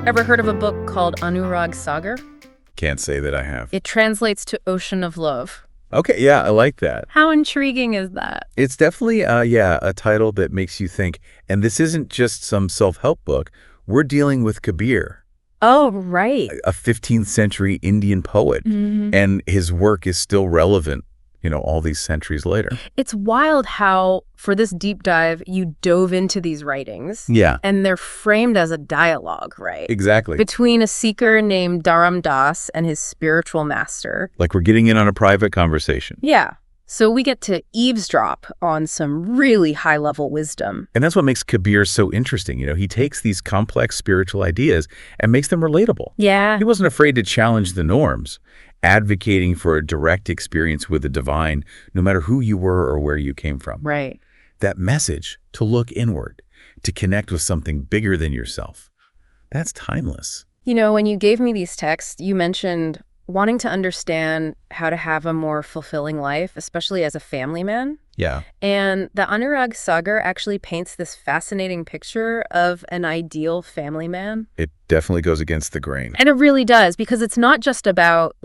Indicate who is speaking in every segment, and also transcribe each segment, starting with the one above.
Speaker 1: Ever heard of a book called Anurag Sagar?
Speaker 2: Can't say that I have.
Speaker 1: It translates to Ocean of Love.
Speaker 2: Okay, yeah, I like that.
Speaker 1: How intriguing is that?
Speaker 2: It's definitely, a title that makes you think. And this isn't just some self-help book. We're dealing with Kabir,
Speaker 1: Oh, right.
Speaker 2: a 15th century Indian poet.
Speaker 1: Mhm.
Speaker 2: And his work is still relevant, all these centuries later.
Speaker 1: It's wild how, for this deep dive, you dove into these writings.
Speaker 2: Yeah,
Speaker 1: And they're framed as a dialogue, right?
Speaker 2: exactly.
Speaker 1: Between a seeker named Dharam Das and his spiritual master.
Speaker 2: Like we're getting in on a private conversation.
Speaker 1: Yeah. So we get to eavesdrop on some really high-level wisdom.
Speaker 2: And that's what makes Kabir so interesting. He takes these complex spiritual ideas and makes them relatable.
Speaker 1: Yeah.
Speaker 2: He wasn't afraid to challenge the norms, advocating for a direct experience with the divine, no matter who you were or where you came from.
Speaker 1: Right.
Speaker 2: That message to look inward, to connect with something bigger than yourself, that's timeless.
Speaker 1: When you gave me these texts, you mentioned wanting to understand how to have a more fulfilling life, especially as a family man.
Speaker 2: Yeah.
Speaker 1: And the Anurag Sagar actually paints this fascinating picture of an ideal family man.
Speaker 2: It definitely goes against the grain.
Speaker 1: And it really does, because it's not just about,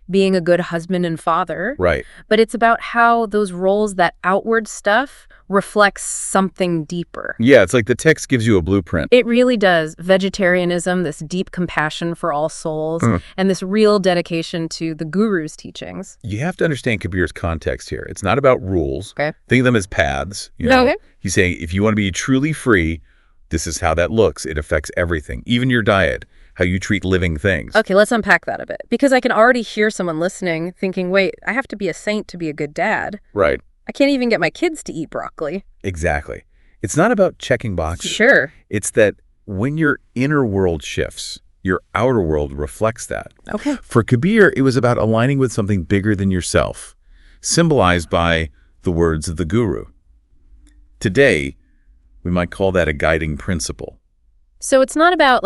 Speaker 1: being a good husband and father.
Speaker 2: Right.
Speaker 1: But it's about how those roles, that outward stuff, reflects something deeper.
Speaker 2: Yeah, it's like the text gives you a blueprint.
Speaker 1: It really does. Vegetarianism, this deep compassion for all souls, and this real dedication to the guru's teachings.
Speaker 2: You have to understand Kabir's context here. It's not about rules.
Speaker 1: Okay.
Speaker 2: Think of them as paths.
Speaker 1: Okay.
Speaker 2: He's saying if you want to be truly free, this is how that looks. It affects everything, even your diet, how you treat living things.
Speaker 1: Okay, let's unpack that a bit. Because I can already hear someone listening thinking, wait, I have to be a saint to be a good dad.
Speaker 2: Right.
Speaker 1: I can't even get my kids to eat broccoli.
Speaker 2: Exactly. It's not about checking boxes.
Speaker 1: Sure.
Speaker 2: It's that when your inner world shifts, your outer world reflects that.
Speaker 1: Okay.
Speaker 2: For Kabir, it was about aligning with something bigger than yourself, symbolized by the words of the guru. Today, we might call that a guiding principle.
Speaker 1: So it's not about,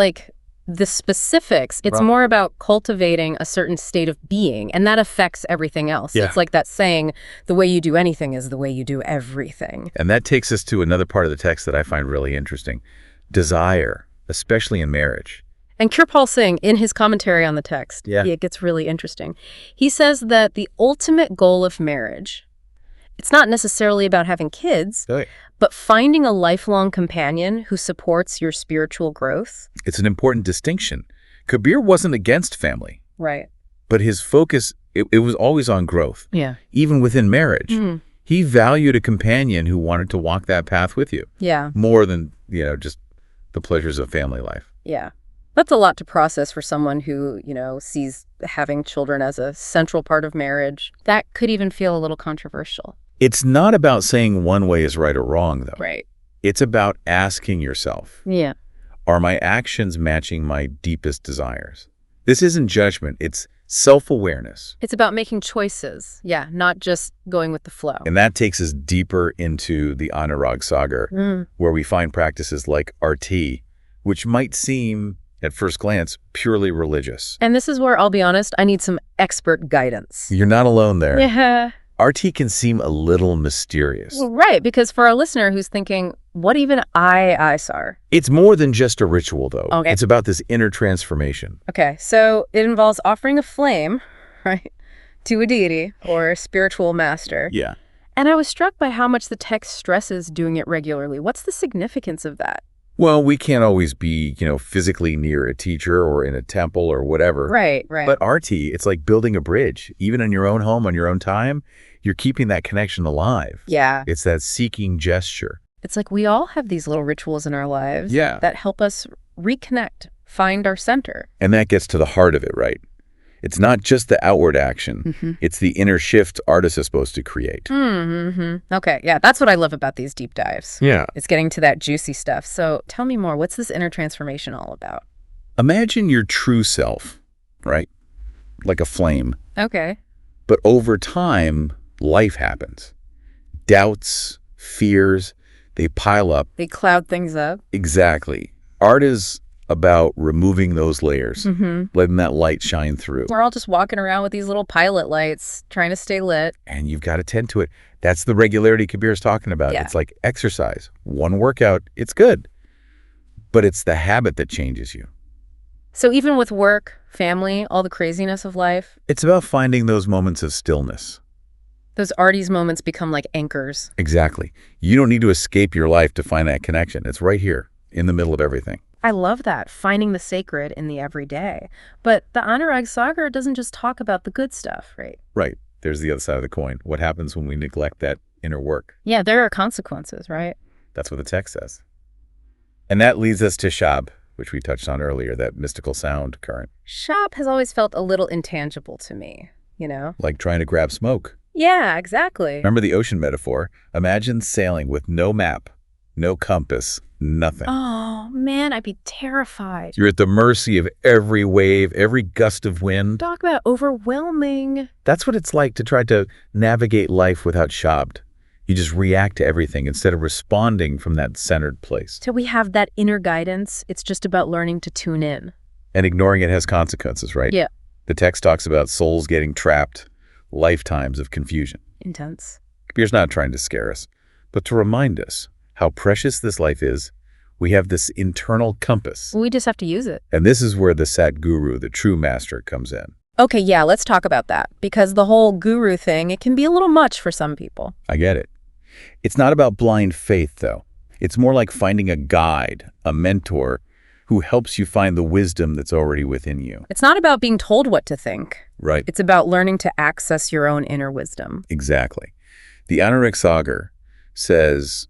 Speaker 1: the specifics. It's more about cultivating a certain state of being, and that affects everything else.
Speaker 2: Yeah.
Speaker 1: It's like that saying, the way you do anything is the way you do everything.
Speaker 2: And that takes us to another part of the text that I find really interesting. Desire, especially in marriage.
Speaker 1: And Kirpal Singh, in his commentary on the text, it gets really interesting. He says that the ultimate goal of marriage, it's not necessarily about having kids, but finding a lifelong companion who supports your spiritual growth.
Speaker 2: It's an important distinction. Kabir wasn't against family.
Speaker 1: Right.
Speaker 2: But his focus, it was always on growth.
Speaker 1: Yeah.
Speaker 2: Even within marriage. He valued a companion who wanted to walk that path with you.
Speaker 1: Yeah.
Speaker 2: More than, just the pleasures of family life.
Speaker 1: Yeah. That's a lot to process for someone who, sees having children as a central part of marriage. That could even feel a little controversial.
Speaker 2: It's not about saying one way is right or wrong, though.
Speaker 1: Right.
Speaker 2: It's about asking yourself,
Speaker 1: Yeah.
Speaker 2: are my actions matching my deepest desires? This isn't judgment. It's self-awareness.
Speaker 1: It's about making choices. Yeah, not just going with the flow.
Speaker 2: And that takes us deeper into the Anurag Sagar, where we find practices like RT, which might seem, at first glance, purely religious.
Speaker 1: And this is where, I'll be honest, I need some expert guidance.
Speaker 2: You're not alone there.
Speaker 1: Yeah.
Speaker 2: RT can seem a little mysterious.
Speaker 1: Well, right, because for our listener who's thinking, what even ISR?
Speaker 2: It's more than just a ritual, though.
Speaker 1: Okay.
Speaker 2: It's about this inner transformation.
Speaker 1: Okay, so it involves offering a flame, right, to a deity or a spiritual master.
Speaker 2: Yeah.
Speaker 1: And I was struck by how much the text stresses doing it regularly. What's the significance of that?
Speaker 2: Well, we can't always be, physically near a teacher or in a temple or whatever.
Speaker 1: Right, right.
Speaker 2: But RT, it's like building a bridge. Even in your own home, on your own time, you're keeping that connection alive.
Speaker 1: Yeah.
Speaker 2: It's that seeking gesture.
Speaker 1: It's like we all have these little rituals in our lives that help us reconnect, find our center.
Speaker 2: And that gets to the heart of it, right? It's not just the outward action. It's the inner shift artists are supposed to create.
Speaker 1: Okay, yeah, that's what I love about these deep dives.
Speaker 2: Yeah.
Speaker 1: It's getting to that juicy stuff. So tell me more. What's this inner transformation all about?
Speaker 2: Imagine your true self, right? Like a flame.
Speaker 1: Okay.
Speaker 2: But over time, life happens. Doubts, fears, they pile up.
Speaker 1: They cloud things up.
Speaker 2: Exactly. Art is about removing those layers, letting that light shine through.
Speaker 1: We're all just walking around with these little pilot lights, trying to stay lit.
Speaker 2: And you've got to tend to it. That's the regularity Kabir's talking about.
Speaker 1: Yeah.
Speaker 2: It's like exercise. One workout, it's good. But it's the habit that changes you.
Speaker 1: So even with work, family, all the craziness of life,
Speaker 2: It's about finding those moments of stillness.
Speaker 1: those artist moments become like anchors.
Speaker 2: Exactly. You don't need to escape your life to find that connection. It's right here, in the middle of everything.
Speaker 1: I love that, finding the sacred in the everyday. But the Anurag Sagar doesn't just talk about the good stuff, right?
Speaker 2: Right. There's the other side of the coin. What happens when we neglect that inner work?
Speaker 1: Yeah, there are consequences, right?
Speaker 2: That's what the text says. And that leads us to Shab, which we touched on earlier, that mystical sound current.
Speaker 1: Shab has always felt a little intangible to me, you know?
Speaker 2: Like trying to grab smoke.
Speaker 1: Yeah, exactly.
Speaker 2: Remember the ocean metaphor? Imagine sailing with no map, no compass, nothing.
Speaker 1: Oh, man, I'd be terrified.
Speaker 2: You're at the mercy of every wave, every gust of wind.
Speaker 1: Talk about overwhelming.
Speaker 2: That's what it's like to try to navigate life without Shabd. You just react to everything instead of responding from that centered place.
Speaker 1: Till we have that inner guidance, it's just about learning to tune in.
Speaker 2: And ignoring it has consequences, right?
Speaker 1: Yeah.
Speaker 2: The text talks about souls getting trapped, lifetimes of confusion.
Speaker 1: Intense.
Speaker 2: Kabir's not trying to scare us, but to remind us how precious this life is. We have this internal compass.
Speaker 1: We just have to use it.
Speaker 2: And this is where the Sat Guru, the true master, comes in.
Speaker 1: Okay, yeah, let's talk about that. Because the whole guru thing, it can be a little much for some people.
Speaker 2: I get it. It's not about blind faith, though. It's more like finding a guide, a mentor, who helps you find the wisdom that's already within you.
Speaker 1: It's not about being told what to think.
Speaker 2: Right.
Speaker 1: It's about learning to access your own inner wisdom.
Speaker 2: Exactly. The Anurag Sagar says,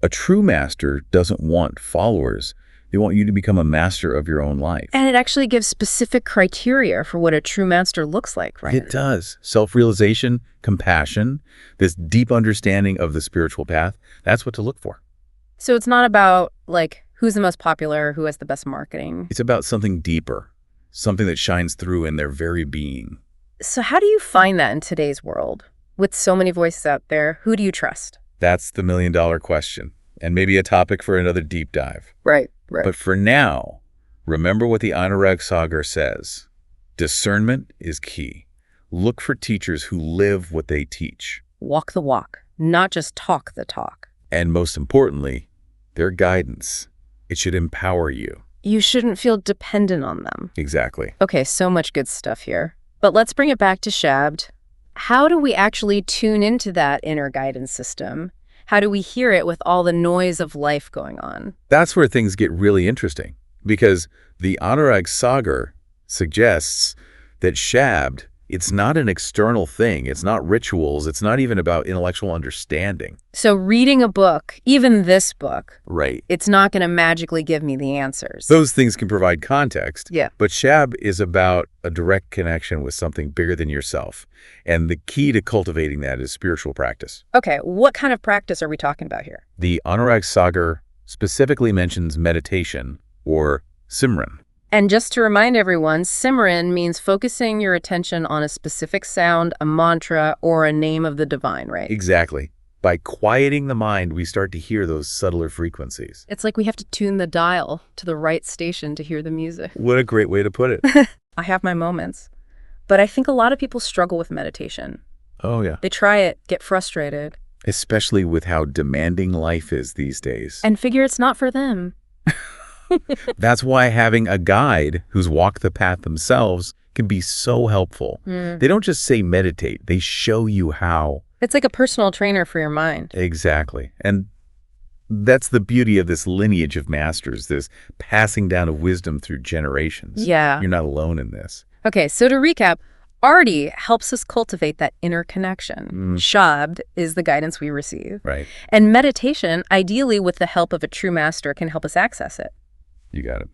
Speaker 2: a true master doesn't want followers. They want you to become a master of your own life.
Speaker 1: And it actually gives specific criteria for what a true master looks like, right?
Speaker 2: It does. Self-realization, compassion, this deep understanding of the spiritual path, that's what to look for.
Speaker 1: So it's not about, like, who's the most popular, who has the best marketing.
Speaker 2: It's about something deeper, something that shines through in their very being.
Speaker 1: So how do you find that in today's world? With so many voices out there, who do you trust?
Speaker 2: That's the million-dollar question, and maybe a topic for another deep dive.
Speaker 1: Right, right.
Speaker 2: But for now, remember what the Anurag Sagar says. Discernment is key. Look for teachers who live what they teach.
Speaker 1: Walk the walk, not just talk the talk.
Speaker 2: And most importantly, their guidance. It should empower you.
Speaker 1: You shouldn't feel dependent on them.
Speaker 2: Exactly.
Speaker 1: Okay, so much good stuff here. But let's bring it back to Shabd. How do we actually tune into that inner guidance system? How do we hear it with all the noise of life going on?
Speaker 2: That's where things get really interesting, because the Anurag Sagar suggests that Shabd, it's not an external thing. It's not rituals. It's not even about intellectual understanding.
Speaker 1: So reading a book, even this book,
Speaker 2: Right.
Speaker 1: it's not going to magically give me the answers.
Speaker 2: Those things can provide context.
Speaker 1: Yeah.
Speaker 2: But Shab is about a direct connection with something bigger than yourself. And the key to cultivating that is spiritual practice.
Speaker 1: Okay, what kind of practice are we talking about here?
Speaker 2: The Anurag Sagar specifically mentions meditation, or Simran.
Speaker 1: And just to remind everyone, Simran means focusing your attention on a specific sound, a mantra, or a name of the divine, right?
Speaker 2: Exactly. By quieting the mind, we start to hear those subtler frequencies.
Speaker 1: It's like we have to tune the dial to the right station to hear the music.
Speaker 2: What a great way to put it.
Speaker 1: I have my moments. But I think a lot of people struggle with meditation.
Speaker 2: Oh, yeah.
Speaker 1: They try it, get frustrated.
Speaker 2: Especially with how demanding life is these days.
Speaker 1: And figure it's not for them.
Speaker 2: That's why having a guide who's walked the path themselves can be so helpful. They don't just say meditate, they show you how.
Speaker 1: It's like a personal trainer for your mind.
Speaker 2: Exactly. And that's the beauty of this lineage of masters, this passing down of wisdom through generations.
Speaker 1: Yeah.
Speaker 2: You're not alone in this.
Speaker 1: Okay, so to recap, Arti helps us cultivate that inner connection. Shabd is the guidance we receive.
Speaker 2: Right.
Speaker 1: And meditation, ideally with the help of a true master, can help us access it.
Speaker 2: You got it.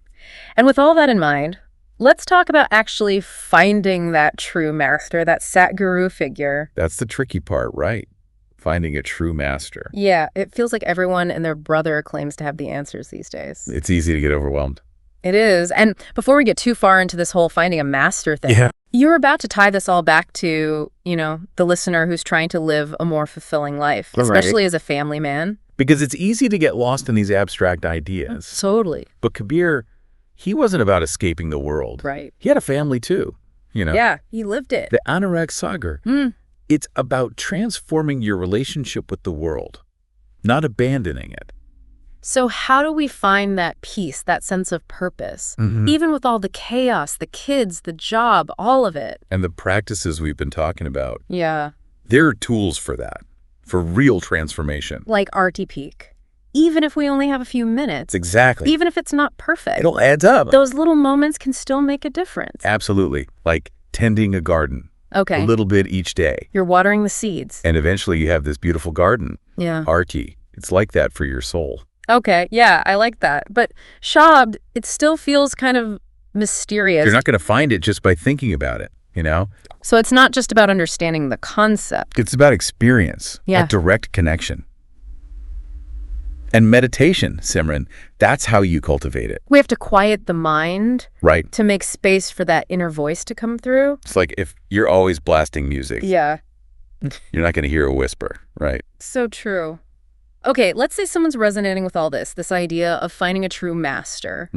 Speaker 1: And with all that in mind, let's talk about actually finding that true master, that Satguru figure.
Speaker 2: That's the tricky part, right? Finding a true master.
Speaker 1: Yeah, it feels like everyone and their brother claims to have the answers these days.
Speaker 2: It's easy to get overwhelmed.
Speaker 1: It is. And before we get too far into this whole finding a master thing, you're about to tie this all back to, the listener who's trying to live a more fulfilling life, especially as a family man.
Speaker 2: Because it's easy to get lost in these abstract ideas.
Speaker 1: Totally.
Speaker 2: But Kabir, he wasn't about escaping the world.
Speaker 1: Right.
Speaker 2: He had a family too,
Speaker 1: Yeah, he lived it.
Speaker 2: The Anurag Sagar. It's about transforming your relationship with the world, not abandoning it.
Speaker 1: So how do we find that peace, that sense of purpose, even with all the chaos, the kids, the job, all of it?
Speaker 2: And the practices we've been talking about.
Speaker 1: Yeah.
Speaker 2: There are tools for that, for real transformation.
Speaker 1: Like RT Peak. Even if we only have a few minutes.
Speaker 2: Exactly.
Speaker 1: Even if it's not perfect.
Speaker 2: It'll add up.
Speaker 1: Those little moments can still make a difference.
Speaker 2: Absolutely. Like tending a garden.
Speaker 1: Okay.
Speaker 2: A little bit each day.
Speaker 1: You're watering the seeds.
Speaker 2: And eventually you have this beautiful garden.
Speaker 1: Yeah.
Speaker 2: Arti. It's like that for your soul.
Speaker 1: Okay, yeah, I like that. But shabd, it still feels kind of mysterious.
Speaker 2: You're not going to find it just by thinking about it, you know?
Speaker 1: So it's not just about understanding the concept.
Speaker 2: It's about experience.
Speaker 1: Yeah.
Speaker 2: A direct connection. And meditation, Simran, that's how you cultivate it.
Speaker 1: We have to quiet the mind.
Speaker 2: Right.
Speaker 1: To make space for that inner voice to come through.
Speaker 2: It's like if you're always blasting music.
Speaker 1: Yeah.
Speaker 2: You're not going to hear a whisper, right?
Speaker 1: So true. Okay, let's say someone's resonating with all this idea of finding a true master.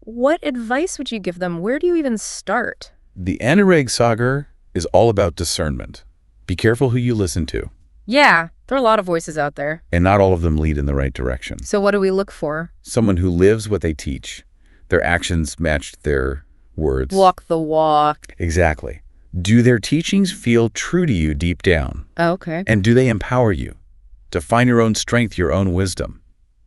Speaker 1: What advice would you give them? Where do you even start?
Speaker 2: The Anurag Sagar is all about discernment. Be careful who you listen to.
Speaker 1: Yeah, there are a lot of voices out there.
Speaker 2: And not all of them lead in the right direction.
Speaker 1: So what do we look for?
Speaker 2: Someone who lives what they teach. Their actions match their words.
Speaker 1: Walk the walk.
Speaker 2: Exactly. Do their teachings feel true to you deep down?
Speaker 1: Okay.
Speaker 2: And do they empower you to find your own strength, your own wisdom?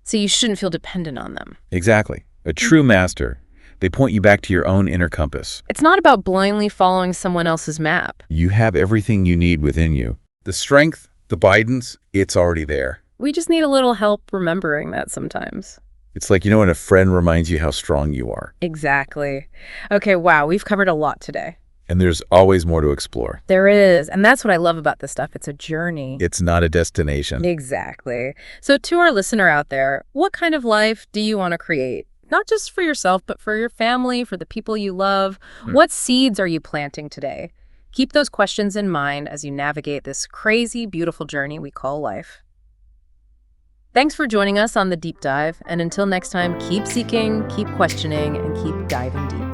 Speaker 1: So you shouldn't feel dependent on them.
Speaker 2: Exactly. A true master. They point you back to your own inner compass.
Speaker 1: It's not about blindly following someone else's map.
Speaker 2: You have everything you need within you. The strength, the guidance, it's already there.
Speaker 1: We just need a little help remembering that sometimes.
Speaker 2: It's like, you know, when a friend reminds you how strong you are.
Speaker 1: Exactly. Okay, wow, we've covered a lot today.
Speaker 2: And there's always more to explore.
Speaker 1: There is. And that's what I love about this stuff. It's a journey.
Speaker 2: It's not a destination.
Speaker 1: Exactly. So to our listener out there, what kind of life do you want to create? Not just for yourself, but for your family, for the people you love. What seeds are you planting today? Keep those questions in mind as you navigate this crazy, beautiful journey we call life. Thanks for joining us on The Deep Dive. And until next time, keep seeking, keep questioning, and keep diving deep.